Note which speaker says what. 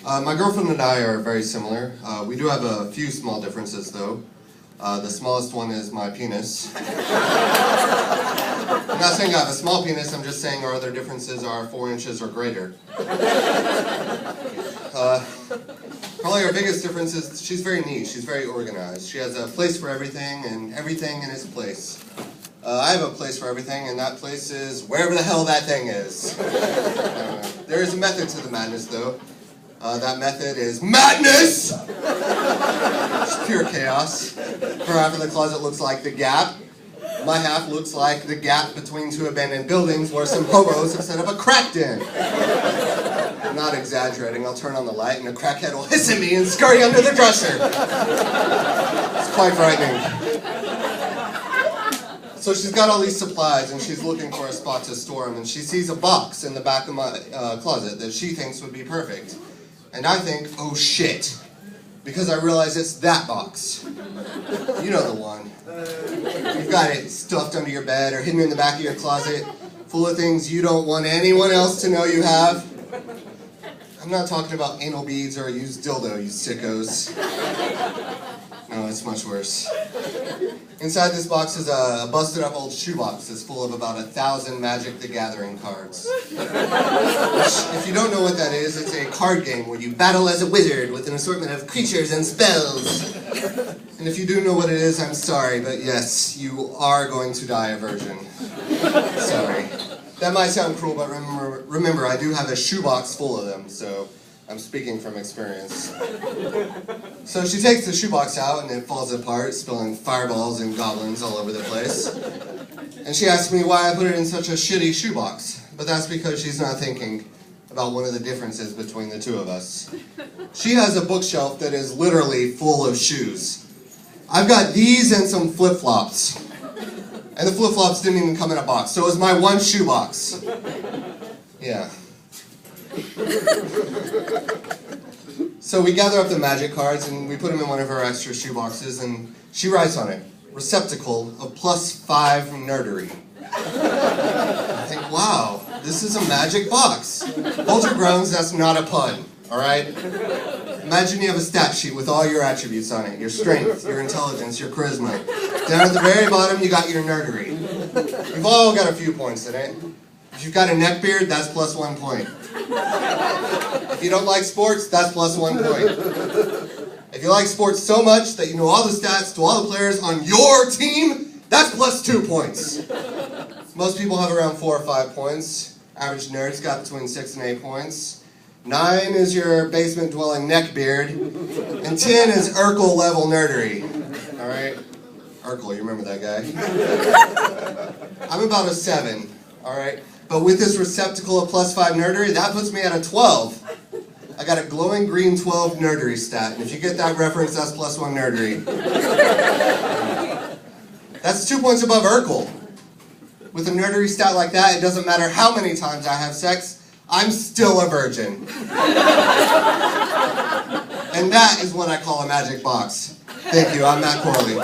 Speaker 1: My girlfriend and I are very similar. We do have a few small differences, though. The smallest one is my penis. I'm not saying I have a small penis, I'm just saying our other differences are 4 inches or greater. Probably our biggest difference is she's very neat, she's very organized. She has a place for everything and everything in its place. I have a place for everything, and that place is wherever the hell that thing is. There is a method to the madness, though. That method is madness! It's pure chaos. Her half of the closet looks like the gap. My half looks like the gap between two abandoned buildings where some hobos have set up a crack den. I'm not exaggerating. I'll turn on the light and a crackhead will hiss at me and scurry under the dresser. It's quite frightening. So she's got all these supplies and she's looking for a spot to store them, and she sees a box in the back of my closet that she thinks would be perfect. And I think, oh shit, because I realize it's that box. You know the one. You've got it stuffed under your bed or hidden in the back of your closet, full of things you don't want anyone else to know you have. I'm not talking about anal beads or a used dildo, you sickos. No, it's much worse. Inside this box is a busted up old shoebox that's full of about 1,000 Magic the Gathering cards. Which, if you don't know what that is, it's a card game where you battle as a wizard with an assortment of creatures and spells. And if you do know what it is, I'm sorry, but yes, you are going to die a virgin. Sorry. That might sound cruel, but remember, I do have a shoebox full of them, so I'm speaking from experience. So she takes the shoebox out and it falls apart, spilling fireballs and goblins all over the place. And she asks me why I put it in such a shitty shoebox. But that's because she's not thinking about one of the differences between the two of us. She has a bookshelf that is literally full of shoes. I've got these and some flip-flops. And the flip-flops didn't even come in a box, so it was my one shoebox. Yeah. So we gather up the magic cards and we put them in one of her extra shoeboxes, and she writes on it, receptacle of +5 nerdery. I think, wow, this is a magic box. Hold your groans, that's not a pun, alright? Imagine you have a stat sheet with all your attributes on it, your strength, your intelligence, your charisma. Down at the very bottom, you got your nerdery. You've all got a few points in it. If you've got a neck beard, that's +1 point. If you don't like sports, that's +1 point. If you like sports so much that you know all the stats to all the players on your team, that's +2 points. Most people have around 4 or 5 points. Average nerds got between 6 and 8 points. 9 is your basement-dwelling neckbeard, and 10 is Urkel level nerdery. All right, Urkel, you remember that guy? I'm about a 7. All right. But with this receptacle of +5 nerdery, that puts me at a 12. I got a glowing green 12 nerdery stat, and if you get that reference, that's +1 nerdery. That's 2 points above Urkel. With a nerdery stat like that, it doesn't matter how many times I have sex, I'm still a virgin. And that is what I call a magic box. Thank you, I'm Matt Corley.